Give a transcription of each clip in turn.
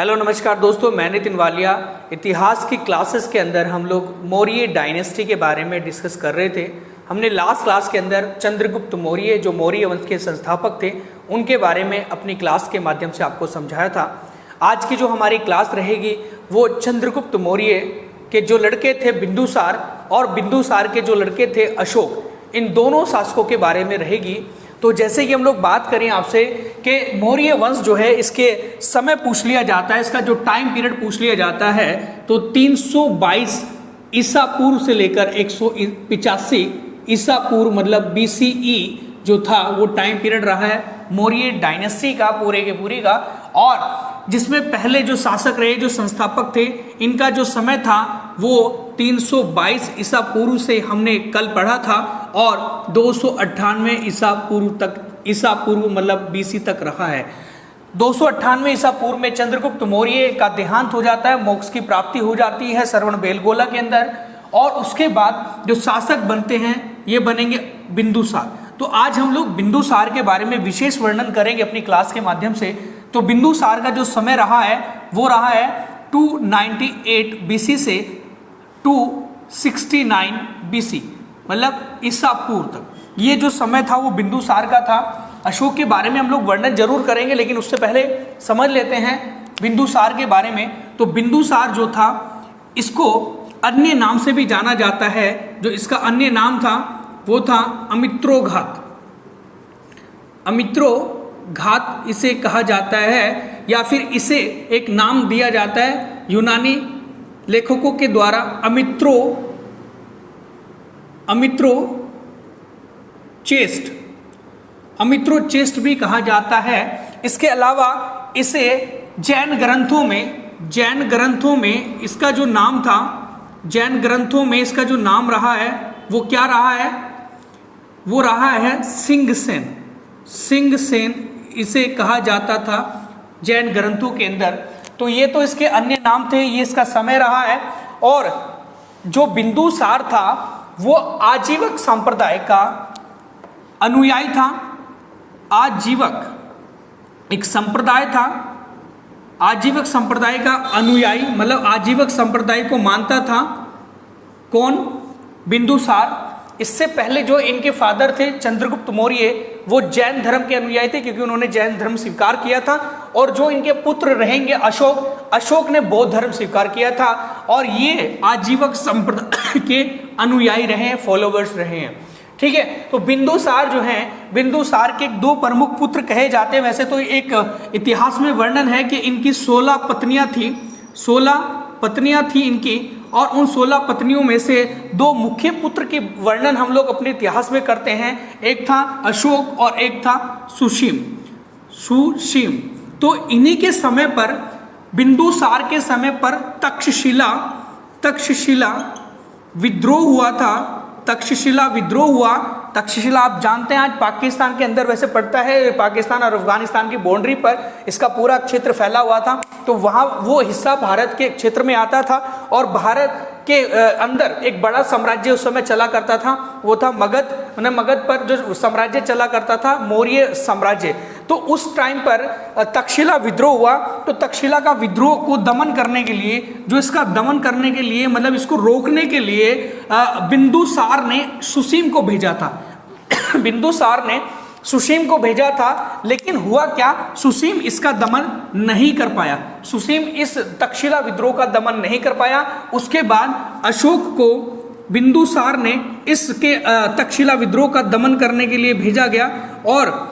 Hello नमस्कार दोस्तों, मैं नितिन वालिया। इतिहास की क्लासेस के अंदर हम लोग मौर्य डायनेस्टी के बारे में डिस्कस कर रहे थे। हमने लास्ट क्लास के अंदर चंद्रगुप्त मौर्य जो मौर्य वंश के संस्थापक थे उनके बारे में अपनी क्लास के माध्यम से आपको समझाया था। आज की जो हमारी क्लास रहेगी वो चंद्रगुप्त मौर्य के जो लड़के थे बिंदुसार और बिंदुसार के जो लड़के थे अशोक, इन दोनों शासकों के बारे में रहेगी। तो जैसे कि हम लोग बात करें आपसे कि मौर्य वंश जो है इसके समय पूछ लिया जाता है, इसका जो टाइम पीरियड पूछ लिया जाता है तो 322 ईसा पूर्व से लेकर 185 ईसा पूर्व मतलब BCE जो था वो टाइम पीरियड रहा है मौर्य डायनेस्टी का पूरे के पूरी का। और जिसमें पहले जो शासक रहे, जो संस्थापक थे, इनका जो समय था वो 322 ईसा पूर्व से हमने कल पढ़ा था और 298 ईसा पूर्व मतलब BC तक रहा है। 298 ईसा पूर्व में चंद्रगुप्त मौर्य का देहांत हो जाता है, मोक्ष की प्राप्ति हो जाती है श्रवणबेलगोला के अंदर। और उसके बाद जो शासक बनते हैं ये बनेंगे बिंदुसार। तो आज हम लोग बिंदुसार के बारे में विशेष वर्णन करेंगे अपनी क्लास के माध्यम से। तो बिंदुसार का जो समय रहा है वो रहा है 298 BC से 269 BC मतलब ईसा पूर्व तक। ये जो समय था वो बिंदुसार का था। अशोक के बारे में हम लोग वर्णन जरूर करेंगे, लेकिन उससे पहले समझ लेते हैं बिंदुसार के बारे में। तो बिंदुसार जो था इसको अन्य नाम से भी जाना जाता है। जो इसका अन्य नाम था वो था अमित्रोघात। अमित्रोघात इसे कहा जाता है, या फिर इसे एक नाम दिया जाता है यूनानी लेखकों के द्वारा अमित्रोचेस्ट भी कहा जाता है। इसके अलावा इसे जैन ग्रंथों में इसका जो नाम था, जैन ग्रंथों में इसका जो नाम रहा है वो क्या रहा है, वो रहा है सिंगसेन इसे कहा जाता था जैन ग्रंथों के अंदर। तो ये तो इसके अन्य नाम थे, ये इसका समय रहा है। और जो बिंदुसार था वो आजीवक संप्रदाय का अनुयायी था। एक संप्रदाय था, आजीवक संप्रदाय का अनुयायी मतलब आजीवक संप्रदाय को मानता था। कौन? बिंदुसार। इससे पहले जो इनके फादर थे चंद्रगुप्त मौर्य, वो जैन धर्म के अनुयायी थे क्योंकि उन्होंने जैन धर्म स्वीकार किया था। और जो इनके पुत्र रहेंगे अशोक ने बौद्ध धर्म स्वीकार किया था। और ये आजीवक संप्रदाय के अनुयायी रहे हैं, फॉलोवर्स रहे हैं। ठीक है। तो बिंदुसार जो हैं, बिंदुसार के दो प्रमुख पुत्र कहे जाते हैं। वैसे तो एक इतिहास में वर्णन है कि इनकी 16 पत्नियां थी, 16 पत्नियां थी इनकी। और उन 16 पत्नियों में से दो मुख्य पुत्र के वर्णन हम लोग अपने इतिहास में करते हैं। एक था अशोक और एक था सुशीम। तो इन्हीं के समय पर, बिंदुसार के समय पर तक्षशिला विद्रोह हुआ था। तक्षशिला आप जानते हैं आज पाकिस्तान के अंदर वैसे पड़ता है, पाकिस्तान और अफगानिस्तान की बाउंड्री पर इसका पूरा क्षेत्र फैला हुआ था। तो वहाँ वो हिस्सा भारत के क्षेत्र में आता था। और भारत के अंदर एक बड़ा साम्राज्य उस समय चला करता था, वो था मगध। मगध पर जो साम्राज्य चला करता था मौर्य साम्राज्य। तो उस टाइम पर तक्षशिला विद्रोह हुआ। तो तक्षशिला का विद्रोह को दमन करने के लिए, मतलब इसको रोकने के लिए बिंदुसार ने सुसीम को भेजा था। बिंदुसार ने सुसीम को भेजा था, लेकिन हुआ क्या, सुसीम इसका दमन नहीं कर पाया। सुसीम इस तक्षशिला विद्रोह का दमन नहीं कर पाया। उसके बाद अशोक को बिंदुसार ने इसके तक्षशिला विद्रोह का दमन करने के लिए भेजा गया और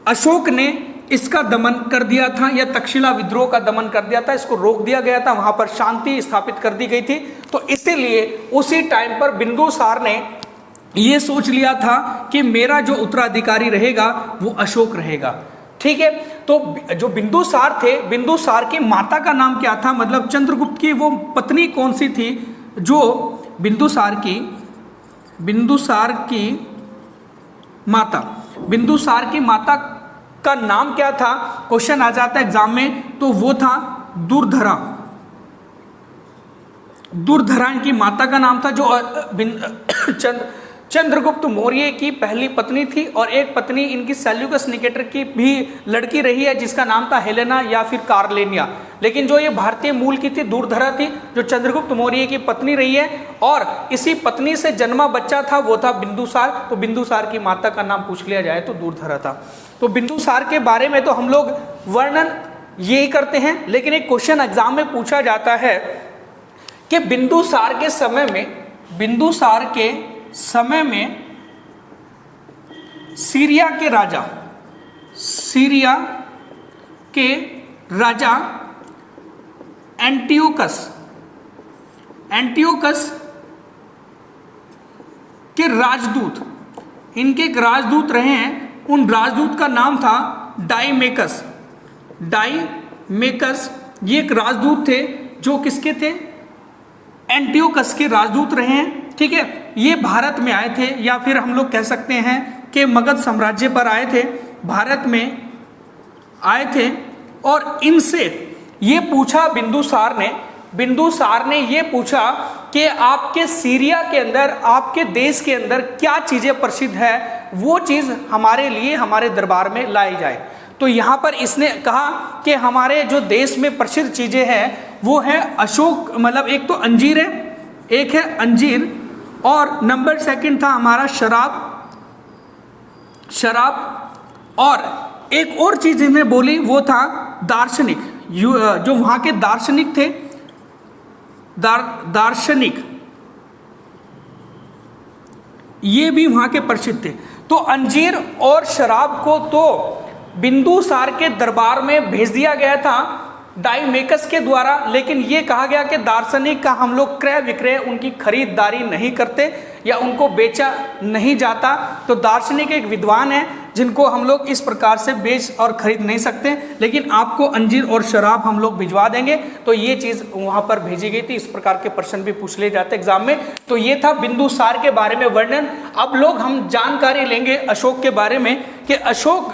अशोक ने इसका दमन कर दिया था, या तक्षशिला विद्रोह का दमन कर दिया था। इसको रोक दिया गया था, वहां पर शांति स्थापित कर दी गई थी। तो इसीलिए उसी टाइम पर बिंदुसार ने ये सोच लिया था कि मेरा जो उत्तराधिकारी रहेगा वो अशोक रहेगा। ठीक है। तो जो बिंदुसार थे, बिंदुसार की माता का नाम क्या था, मतलब चंद्रगुप्त की वो पत्नी कौन सी थी जो बिंदुसार की माता का नाम क्या था, क्वेश्चन आ जाता है एग्जाम में। तो वो था दुर्धरा इनकी माता का नाम था। जो चंद्रगुप्त मौर्य की पहली पत्नी थी और एक पत्नी इनकी सेल्यूकस निकेटर की भी लड़की रही है जिसका नाम था हेलेना या फिर कार्लेनिया। लेकिन जो ये भारतीय मूल की थी, दूरधरा थी, जो चंद्रगुप्त मौर्य की पत्नी रही है और इसी पत्नी से जन्मा बच्चा था वो था बिंदुसार। तो बिंदुसार की माता का नाम पूछ लिया जाए तो दूरधरा था। तो बिंदुसार के बारे में तो हम लोग वर्णन यही करते हैं, लेकिन एक क्वेश्चन एग्जाम में पूछा जाता है कि बिंदुसार के समय में सीरिया के राजा एंटियोकस के राजदूत, इनके एक राजदूत रहे हैं, उन राजदूत का नाम था डाइमेकस। ये एक राजदूत थे जो किसके थे? एंटियोकस के राजदूत रहे हैं। ठीक है, ये भारत में आए थे या फिर हम लोग कह सकते हैं कि मगध साम्राज्य पर आए थे, भारत में आए थे और इनसे ये पूछा बिंदुसार ने ये पूछा कि आपके सीरिया के अंदर, आपके देश के अंदर क्या चीजें प्रसिद्ध है, वो चीज हमारे लिए, हमारे दरबार में लाई जाए। तो यहाँ पर इसने कहा कि हमारे जो देश में प्रसिद्ध चीजें हैं वो है अशोक, मतलब एक तो अंजीर है, एक है अंजीर और नंबर सेकंड था हमारा शराब और एक और चीज इन्हें बोली वो था दार्शनिक। जो वहां के दार्शनिक थे, दार्शनिक ये भी वहां के प्रसिद्ध थे। तो अंजीर और शराब को तो बिंदुसार के दरबार में भेज दिया गया था डाइमेकस के द्वारा, लेकिन ये कहा गया कि दार्शनिक का हम लोग क्रय विक्रय, उनकी खरीदारी नहीं करते या उनको बेचा नहीं जाता। तो दार्शनिक एक विद्वान है जिनको हम लोग इस प्रकार से बेच और खरीद नहीं सकते, लेकिन आपको अंजीर और शराब हम लोग भिजवा देंगे। तो ये चीज़ वहाँ पर भेजी गई थी। इस प्रकार के प्रश्न भी पूछ लिए जाते एग्जाम में। तो ये था बिंदुसार के बारे में वर्णन। अब लोग हम जानकारी लेंगे अशोक के बारे में कि अशोक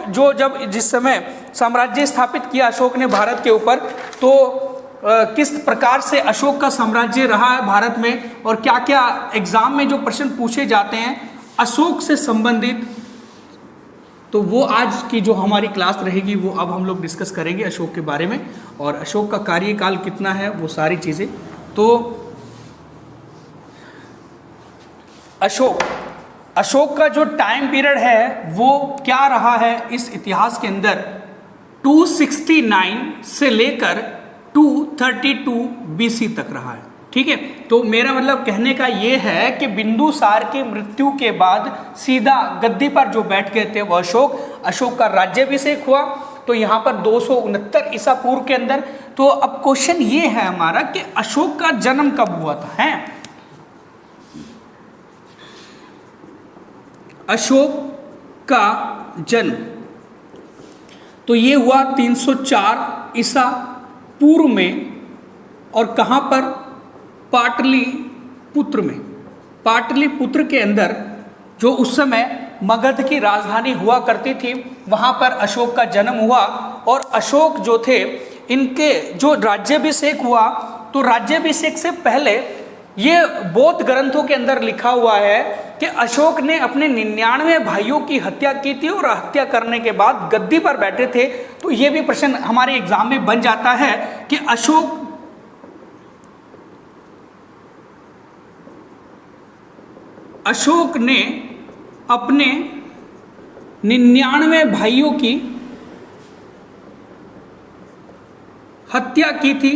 जिस समय साम्राज्य स्थापित किया अशोक ने भारत के ऊपर, तो किस प्रकार से अशोक का साम्राज्य रहा है भारत में और क्या क्या एग्जाम में जो प्रश्न पूछे जाते हैं अशोक से संबंधित, तो वो आज की जो हमारी क्लास रहेगी वो अब हम लोग डिस्कस करेंगे अशोक के बारे में और अशोक का कार्यकाल कितना है, वो सारी चीज़ें। तो अशोक का जो टाइम पीरियड है वो क्या रहा है इस इतिहास के अंदर, 269 से लेकर 232 BC तक रहा है। ठीक है, तो मेरा मतलब कहने का ये है कि बिंदुसार की मृत्यु के बाद सीधा गद्दी पर जो बैठ गए थे वो अशोक का राज्याभिषेक हुआ। तो यहाँ पर 269 ईसा पूर्व के अंदर। तो अब क्वेश्चन ये है हमारा कि अशोक का जन्म कब हुआ था? है अशोक का जन्म तो ये हुआ 304 ईसा पूर्व में और कहाँ पर? पाटलिपुत्र में। पाटलिपुत्र के अंदर जो उस समय मगध की राजधानी हुआ करती थी, वहाँ पर अशोक का जन्म हुआ। और अशोक जो थे, इनके जो राज्याभिषेक हुआ, तो राज्याभिषेक से पहले ये बौद्ध ग्रंथों के अंदर लिखा हुआ है कि अशोक ने अपने 99 भाइयों की हत्या की थी और हत्या करने के बाद गद्दी पर बैठे थे। तो ये भी प्रश्न हमारे एग्जाम में बन जाता है कि अशोक ने अपने 99 भाइयों की हत्या की थी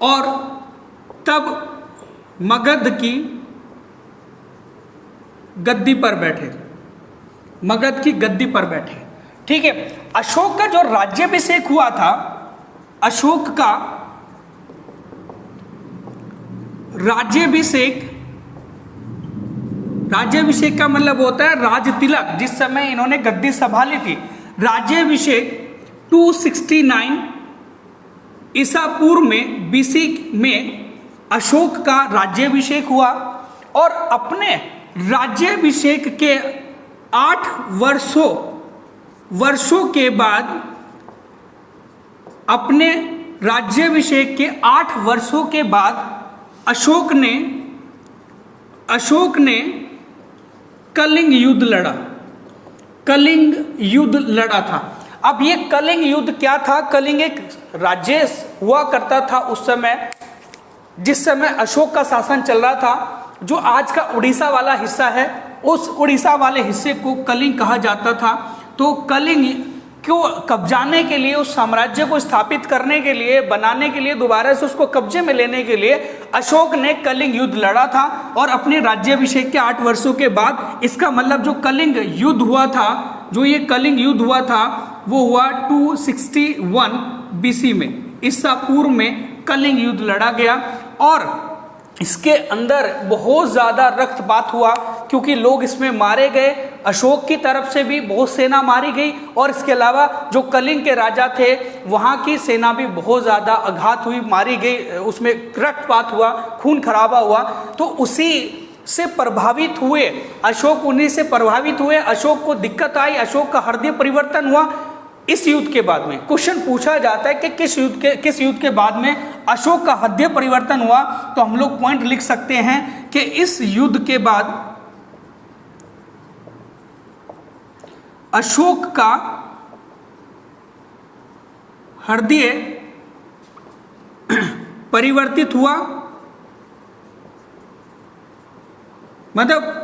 और तब मगध की गद्दी पर बैठे, मगध की गद्दी पर बैठे। ठीक है, अशोक का जो राज्याभिषेक हुआ था, अशोक का राज्याभिषेक का मतलब होता है राज तिलक। जिस समय इन्होंने गद्दी संभाली थी, राज्याभिषेक 269 ईसा पूर्व में BC में अशोक का राज्याभिषेक हुआ और अपने राज्याभिषेक के 8 वर्षों के बाद, अपने राज्याभिषेक के 8 वर्षों के बाद अशोक ने कलिंग युद्ध लड़ा, कलिंग युद्ध लड़ा था। अब ये कलिंग युद्ध क्या था? कलिंग एक राज्य हुआ करता था उस समय, जिस समय अशोक का शासन चल रहा था। जो आज का उड़ीसा वाला हिस्सा है, उस उड़ीसा वाले हिस्से को कलिंग कहा जाता था। तो कलिंग को कब्जाने के लिए, उस साम्राज्य को स्थापित करने के लिए, बनाने के लिए, दोबारा से उसको कब्जे में लेने के लिए अशोक ने कलिंग युद्ध लड़ा था। और अपने राज्याभिषेक के 8 वर्षों के बाद, इसका मतलब जो कलिंग युद्ध हुआ था, जो ये कलिंग युद्ध हुआ था वो हुआ 261 BC में, ईसा पूर्व में कलिंग युद्ध लड़ा गया। और इसके अंदर बहुत ज़्यादा रक्तपात हुआ, क्योंकि लोग इसमें मारे गए। अशोक की तरफ से भी बहुत सेना मारी गई, और इसके अलावा जो कलिंग के राजा थे वहाँ की सेना भी बहुत ज़्यादा आघात हुई, मारी गई, उसमें रक्तपात हुआ, खून खराबा हुआ। तो उसी से प्रभावित हुए अशोक, उन्हीं से प्रभावित हुए, अशोक को दिक्कत आई, अशोक का हृदय परिवर्तन हुआ। इस युद्ध के बाद में क्वेश्चन पूछा जाता है कि किस युद्ध के बाद में अशोक का हृदय परिवर्तन हुआ, तो हम लोग पॉइंट लिख सकते हैं कि इस युद्ध के बाद अशोक का हृदय परिवर्तित हुआ। मतलब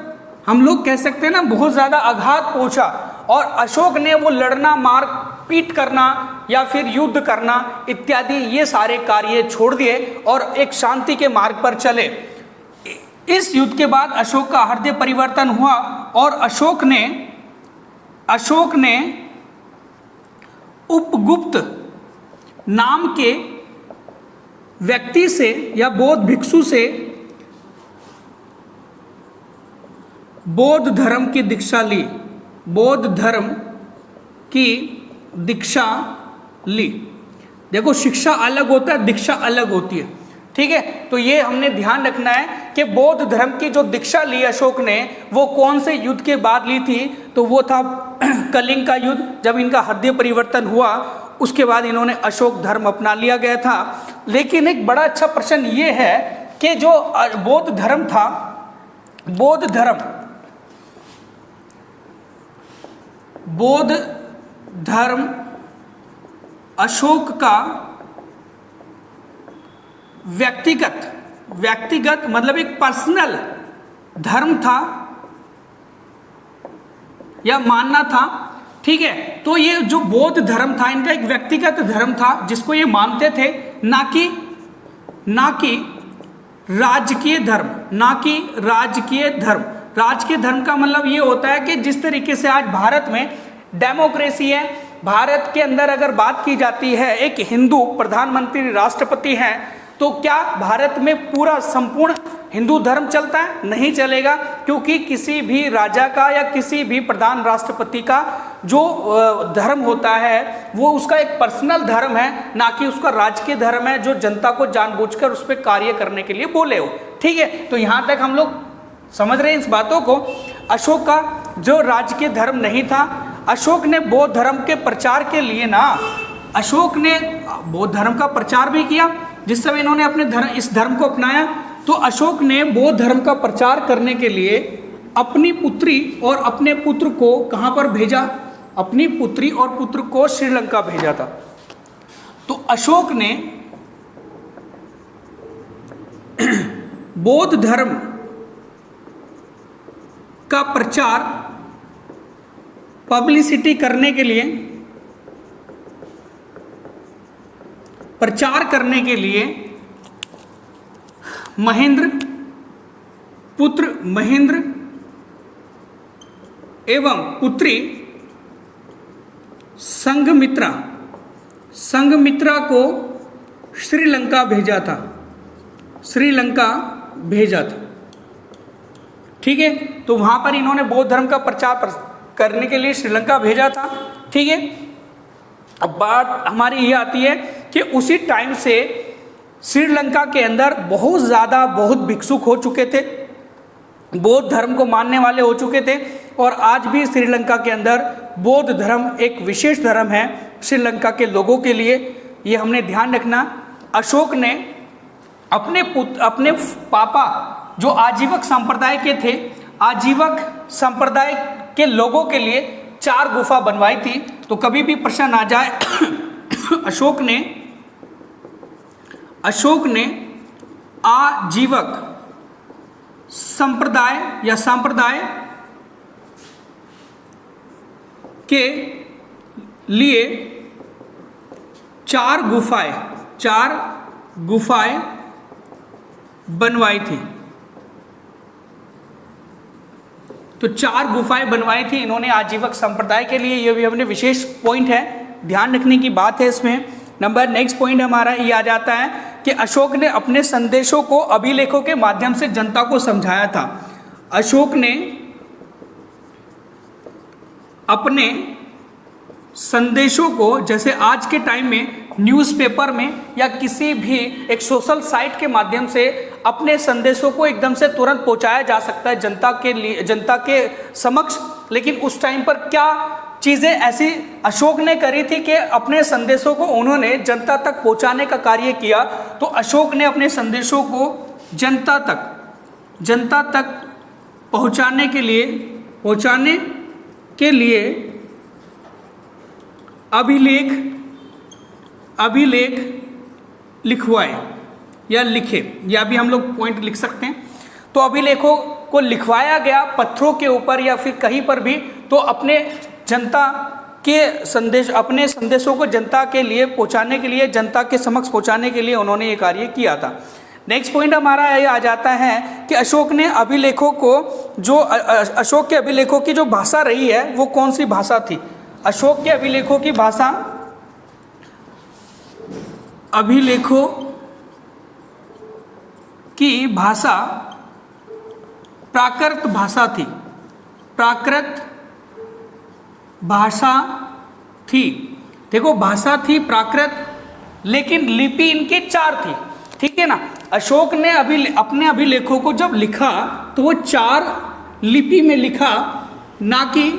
हम लोग कह सकते हैं ना, बहुत ज्यादा आघात पहुंचा, और अशोक ने वो लड़ना, मार पीट करना या फिर युद्ध करना इत्यादि ये सारे कार्य छोड़ दिए और एक शांति के मार्ग पर चले। इस युद्ध के बाद अशोक का हृदय परिवर्तन हुआ, और अशोक ने उपगुप्त नाम के व्यक्ति से या बौद्ध भिक्षु से बौद्ध धर्म की दीक्षा ली, बौद्ध धर्म की दीक्षा ली। देखो, शिक्षा अलग होता है, दीक्षा अलग होती है, ठीक है। तो ये हमने ध्यान रखना है कि बौद्ध धर्म की जो दीक्षा ली अशोक ने, वो कौन से युद्ध के बाद ली थी? तो वो था कलिंग का युद्ध। जब इनका हृदय परिवर्तन हुआ, उसके बाद इन्होंने अशोक धर्म अपना लिया गया था। लेकिन एक बड़ा अच्छा प्रश्न ये है कि जो बौद्ध धर्म था, बौद्ध धर्म अशोक का व्यक्तिगत मतलब एक पर्सनल धर्म था या मानना था, ठीक है। तो ये जो बौद्ध धर्म था, इनका एक व्यक्तिगत धर्म था जिसको ये मानते थे, ना कि राजकीय धर्म, ना कि राजकीय धर्म। राजकीय धर्म का मतलब ये होता है कि जिस तरीके से आज भारत में डेमोक्रेसी है, भारत के अंदर अगर बात की जाती है, एक हिंदू प्रधानमंत्री राष्ट्रपति हैं, तो क्या भारत में पूरा संपूर्ण हिंदू धर्म चलता है? नहीं चलेगा, क्योंकि किसी भी राजा का या किसी भी प्रधान राष्ट्रपति का जो धर्म होता है वो उसका एक पर्सनल धर्म है, ना कि उसका राजकीय धर्म है जो जनता को जानबूझकर उस पर कार्य करने के लिए बोले हो, ठीक है। तो यहाँ तक हम लोग समझ रहे हैं इस बातों को। अशोक का जो राजकीय धर्म नहीं था, अशोक ने बौद्ध धर्म के प्रचार के लिए अशोक ने बौद्ध धर्म का प्रचार भी किया। जिस समय इन्होंने इस धर्म को अपनाया, तो अशोक ने बौद्ध धर्म का प्रचार करने के लिए अपनी पुत्री और अपने पुत्र को कहाँ पर भेजा? अपनी पुत्री और पुत्र को श्रीलंका भेजा था। तो अशोक ने बौद्ध धर्म का प्रचार, पब्लिसिटी करने के लिए, प्रचार करने के लिए पुत्र महेंद्र एवं पुत्री संघमित्रा को श्रीलंका भेजा था, ठीक है। तो वहां पर इन्होंने बौद्ध धर्म का प्रचार करने के लिए श्रीलंका भेजा था, ठीक है। अब बात हमारी ये आती है कि उसी टाइम से श्रीलंका के अंदर बहुत ज़्यादा बौद्ध भिक्षुक हो चुके थे, बौद्ध धर्म को मानने वाले हो चुके थे, और आज भी श्रीलंका के अंदर बौद्ध धर्म एक विशेष धर्म है श्रीलंका के लोगों के लिए। ये हमने ध्यान रखना। अशोक ने अपने पापा जो आजीवक संप्रदाय के थे, आजीवक संप्रदाय के लोगों के लिए 4 गुफा बनवाई थी। तो कभी भी प्रश्न आ जाए अशोक ने आजीवक संप्रदाय या सांप्रदाय के लिए 4 गुफाएं बनवाई थी। तो 4 गुफाएं बनवाई थी इन्होंने आजीवक संप्रदाय के लिए। ये भी हमने विशेष पॉइंट है, ध्यान रखने की बात है इसमें। नेक्स्ट पॉइंट हमारा ये आ जाता है कि अशोक ने अपने संदेशों को अभिलेखों के माध्यम से जनता को समझाया था। अशोक ने अपने संदेशों को, जैसे आज के टाइम में न्यूज़पेपर में या किसी भी एक सोशल साइट के माध्यम से अपने संदेशों को एकदम से तुरंत पहुंचाया जा सकता है जनता के समक्ष, लेकिन उस टाइम पर क्या चीज़ें ऐसी अशोक ने करी थी कि अपने संदेशों को उन्होंने जनता तक पहुंचाने का कार्य किया। तो अशोक ने अपने संदेशों को जनता तक पहुंचाने के लिए अभिलेख लिखवाए या लिखे, या भी हम लोग पॉइंट लिख सकते हैं। तो अभिलेखों को लिखवाया गया पत्थरों के ऊपर या फिर कहीं पर भी, तो अपने संदेशों को जनता के लिए पहुंचाने के लिए, जनता के समक्ष पहुंचाने के लिए उन्होंने ये कार्य किया था। नेक्स्ट पॉइंट हमारा ये आ जाता है कि अशोक के अभिलेखों की जो भाषा रही है वो कौन सी भाषा थी। अशोक के अभिलेखों की भाषा प्राकृत भाषा थी। देखो भाषा थी प्राकृत, लेकिन लिपि इनके 4 थी, ठीक है ना। अशोक ने अपने अभिलेखों को जब लिखा तो वो 4 लिपि में लिखा, ना कि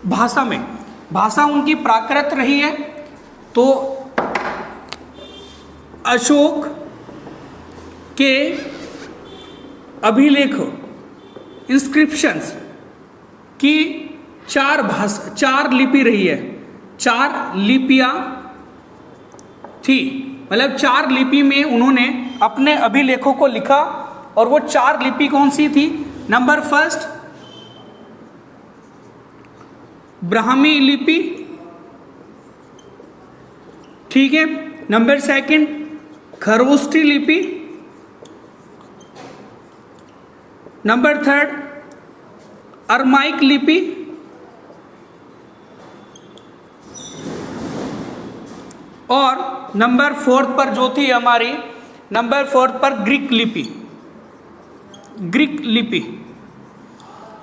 भाषा में। भाषा उनकी प्राकृत रही है। तो अशोक के अभिलेख इंस्क्रिप्शंस की 4 लिपि रही है, 4 लिपियां थी। मतलब 4 लिपि में उन्होंने अपने अभिलेखों को लिखा, और वो 4 लिपि कौन सी थी। नंबर 1 ब्राह्मी लिपि, ठीक है। नंबर 2 खरोष्ठी लिपि। नंबर 3 अरमाइक लिपि। और नंबर 4 पर जो थी हमारी, नंबर 4 पर ग्रीक लिपि।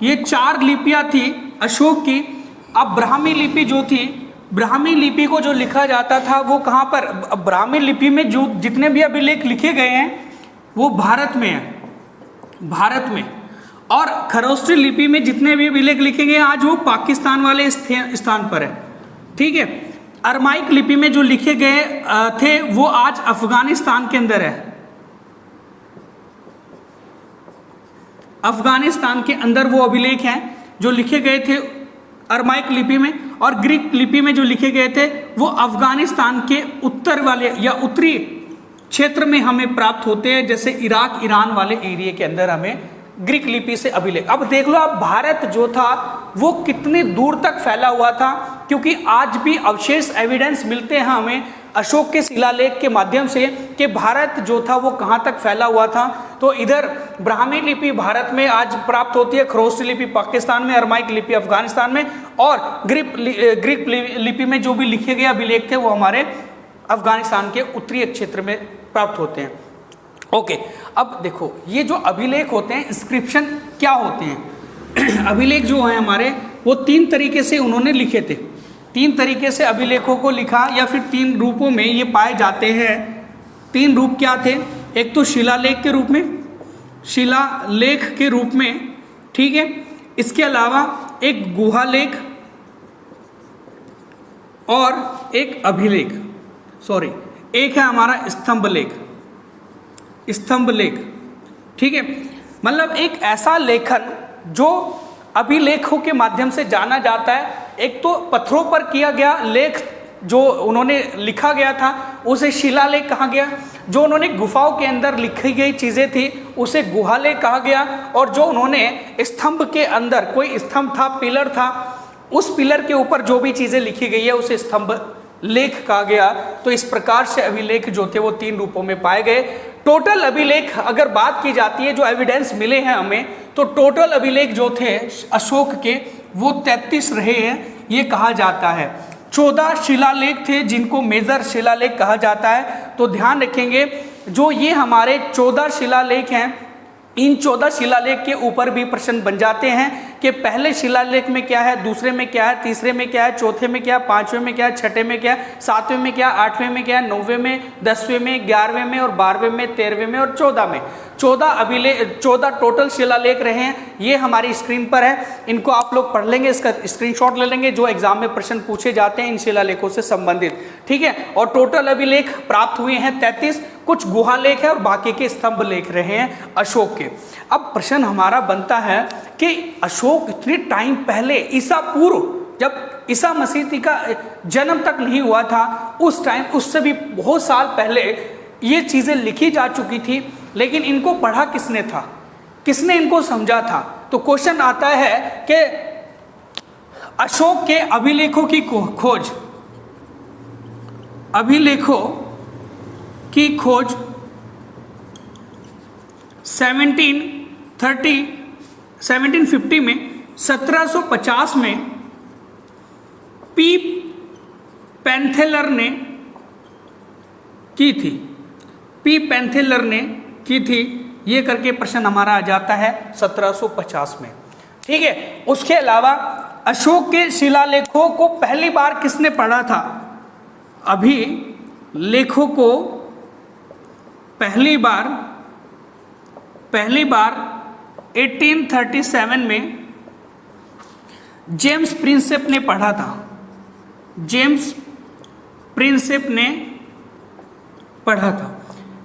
ये 4 लिपियां थी अशोक की। अब ब्राह्मी लिपि जो थी, ब्राह्मी लिपि को जो लिखा जाता था वो कहाँ पर, ब्राह्मी लिपि में जो जितने भी अभिलेख लिखे गए हैं वो भारत में है, भारत में। और खरोष्ठी लिपि में जितने भी अभिलेख लिखे गए आज वो पाकिस्तान वाले स्थान पर है, ठीक है। अरमाइक लिपि में जो लिखे गए थे वो आज अफगानिस्तान के अंदर है, अफगानिस्तान के अंदर वो अभिलेख हैं जो लिखे गए थे अरमाइक लिपि में। और ग्रीक लिपि में जो लिखे गए थे वो अफगानिस्तान के उत्तर वाले या उत्तरी क्षेत्र में हमें प्राप्त होते हैं, जैसे इराक ईरान वाले एरिया के अंदर हमें ग्रीक लिपि से अभिलेख। अब देख लो अब भारत जो था वो कितनी दूर तक फैला हुआ था, क्योंकि आज भी अवशेष एविडेंस मिलते हैं हमें अशोक के शिलालेख के माध्यम से कि भारत जो था वो कहाँ तक फैला हुआ था। तो इधर ब्राह्मी लिपि भारत में आज प्राप्त होती है, खरोष्ठी लिपि पाकिस्तान में, अरमाइक लिपि अफगानिस्तान में, और ग्रीक लिपि में जो भी लिखे गए अभिलेख थे वो हमारे अफगानिस्तान के उत्तरी क्षेत्र में प्राप्त होते हैं। ओके, अब देखो ये जो अभिलेख होते हैं, इंस्क्रिप्शन क्या होते हैं। अभिलेख जो है हमारे वो 3 तरीके से उन्होंने लिखे थे, 3 तरीके से अभिलेखों को लिखा, या फिर 3 रूपों में ये पाए जाते हैं। 3 रूप क्या थे, एक तो शिलालेख के रूप में, शिलालेख के रूप में, ठीक है। इसके अलावा एक गुहालेख और एक अभिलेख, एक है हमारा स्तंभ लेख, ठीक है। मतलब एक ऐसा लेखन जो अभिलेखों के माध्यम से जाना जाता है। एक तो पत्थरों पर किया गया लेख जो उन्होंने लिखा गया था उसे शिलालेख कहा गया, जो उन्होंने गुफाओं के अंदर लिखी गई चीज़ें थी उसे गुहालेख कहा गया, और जो उन्होंने स्तंभ के अंदर, कोई स्तंभ था, पिलर था, उस पिलर के ऊपर जो भी चीज़ें लिखी गई है उसे स्तंभ लेख कहा गया। तो इस प्रकार से अभिलेख जो थे वो 3 रूपों में पाए गए। टोटल अभिलेख अगर बात की जाती है, जो एविडेंस मिले हैं हमें, तो टोटल अभिलेख जो थे अशोक के वो 33 रहे हैं ये कहा जाता है। 14 शिलालेख थे जिनको मेजर शिलालेख कहा जाता है। तो ध्यान रखेंगे जो ये हमारे 14 शिलालेख हैं, इन 14 शिलालेख के ऊपर भी प्रश्न बन जाते हैं कि पहले शिलालेख में क्या है, दूसरे में क्या है, तीसरे में क्या है, चौथे में क्या है, 5वें में क्या है, छठे में क्या है, 7वें में क्या है, 8वें में क्या है, 9वें में, 10वें में, 11वें में और 12वें में, 13वें में और 14 में। 14 टोटल शिलालेख रहे हैं। ये हमारी स्क्रीन पर है, इनको आप लोग पढ़ लेंगे, इसका स्क्रीनशॉट ले लेंगे, जो एग्जाम में प्रश्न पूछे जाते हैं इन शिलालेखों से संबंधित, ठीक है। और टोटल अभिलेख प्राप्त हुए हैं 33, कुछ गुहालेख है और बाकी के स्तंभ लेख रहे हैं अशोक के। अब प्रश्न हमारा बनता है कि अशोक इतने टाइम पहले, ईसा पूर्व, जब ईसा मसीह का जन्म तक नहीं हुआ था उस टाइम, उससे भी बहुत साल पहले ये चीजें लिखी जा चुकी थी, लेकिन इनको पढ़ा किसने था, किसने इनको समझा था। तो क्वेश्चन आता है कि अशोक के अभिलेखों की खोज, अभिलेखों की खोज 1750 में, 1750 में पी पेंथेलर ने की थी, पी पेंथेलर ने की थी, ये करके प्रश्न हमारा आ जाता है 1750 में, ठीक है। उसके अलावा अशोक के शिलालेखों को पहली बार किसने पढ़ा था? अभिलेखों को पहली बार 1837 में जेम्स प्रिंसेप ने पढ़ा था, जेम्स प्रिंसेप ने पढ़ा था।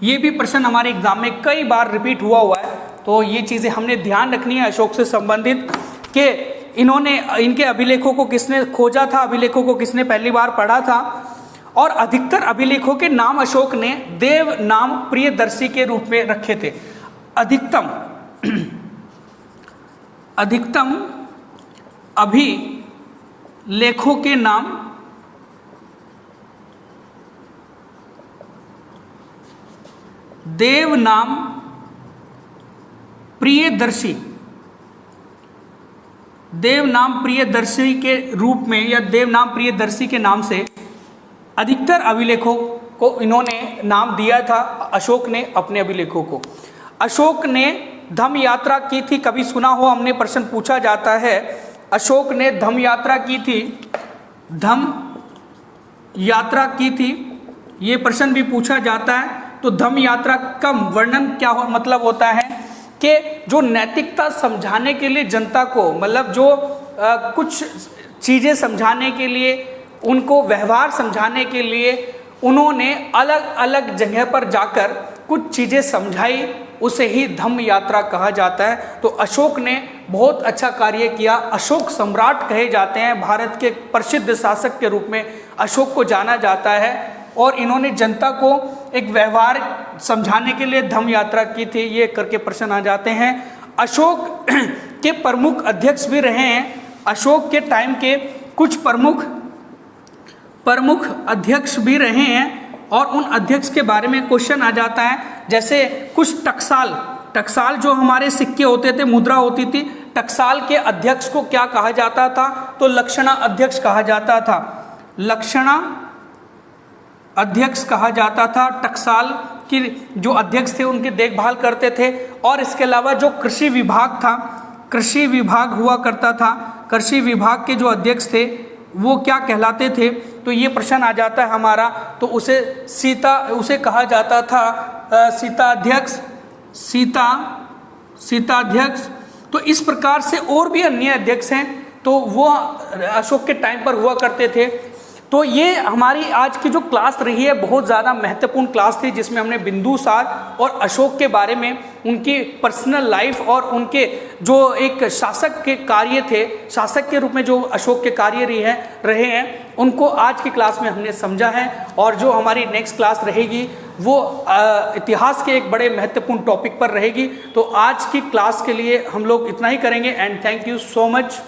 ये भी प्रश्न हमारे एग्जाम में कई बार रिपीट हुआ है, तो ये चीज़ें हमने ध्यान रखनी है अशोक से संबंधित कि इन्होंने, इनके अभिलेखों को किसने खोजा था, अभिलेखों को किसने पहली बार पढ़ा था। और अधिकतर अभिलेखों के नाम अशोक ने देव नाम प्रियदर्शी के रूप में रखे थे। अधिकतम अभिलेखों के नाम देव नाम प्रियदर्शी, देव नाम प्रियदर्शी के रूप में या देव नाम प्रियदर्शी के नाम से अधिकतर अभिलेखों को इन्होंने नाम दिया था अशोक ने अपने अभिलेखों को। अशोक ने धम्म यात्रा की थी, कभी सुना हो, हमने प्रश्न पूछा जाता है अशोक ने धम्म यात्रा की थी, धम्म यात्रा की थी, ये प्रश्न भी पूछा जाता है। तो धम्म यात्रा का वर्णन क्या मतलब होता है कि जो नैतिकता समझाने के लिए जनता को, मतलब जो कुछ चीज़ें समझाने के लिए, उनको व्यवहार समझाने के लिए उन्होंने अलग अलग जगह पर जाकर कुछ चीज़ें समझाई, उसे ही धम्म यात्रा कहा जाता है। तो अशोक ने बहुत अच्छा कार्य किया, अशोक सम्राट कहे जाते हैं, भारत के प्रसिद्ध शासक के रूप में अशोक को जाना जाता है। और इन्होंने जनता को एक व्यवहार समझाने के लिए धम्म यात्रा की थी, ये करके प्रश्न आ जाते हैं। अशोक के प्रमुख अध्यक्ष भी रहे हैं, अशोक के टाइम के कुछ प्रमुख अध्यक्ष भी रहे हैं, और उन अध्यक्ष के बारे में क्वेश्चन आ जाता है। जैसे कुछ टकसाल जो हमारे सिक्के होते थे, मुद्रा होती थी, टकसाल के अध्यक्ष को क्या कहा जाता था? तो लक्षणा अध्यक्ष कहा जाता था, लक्षणा अध्यक्ष कहा जाता था। टकसाल की जो अध्यक्ष थे उनकी देखभाल करते थे। और इसके अलावा जो कृषि विभाग था, कृषि विभाग हुआ करता था, कृषि विभाग के जो अध्यक्ष थे वो क्या कहलाते थे? तो ये प्रश्न आ जाता है हमारा, तो उसे कहा जाता था सीताध्यक्ष। तो इस प्रकार से और भी अन्य अध्यक्ष हैं, तो वो अशोक के टाइम पर हुआ करते थे। तो तो ये हमारी आज की जो क्लास रही है बहुत ज़्यादा महत्वपूर्ण क्लास थी, जिसमें हमने बिंदुसार और अशोक के बारे में, उनकी पर्सनल लाइफ और उनके जो एक शासक के कार्य थे, शासक के रूप में जो अशोक के कार्य रहे हैं, उनको आज की क्लास में हमने समझा है। और जो हमारी नेक्स्ट क्लास रहेगी वो इतिहास के एक बड़े महत्वपूर्ण टॉपिक पर रहेगी। तो आज की क्लास के लिए हम लोग इतना ही करेंगे and thank you so much.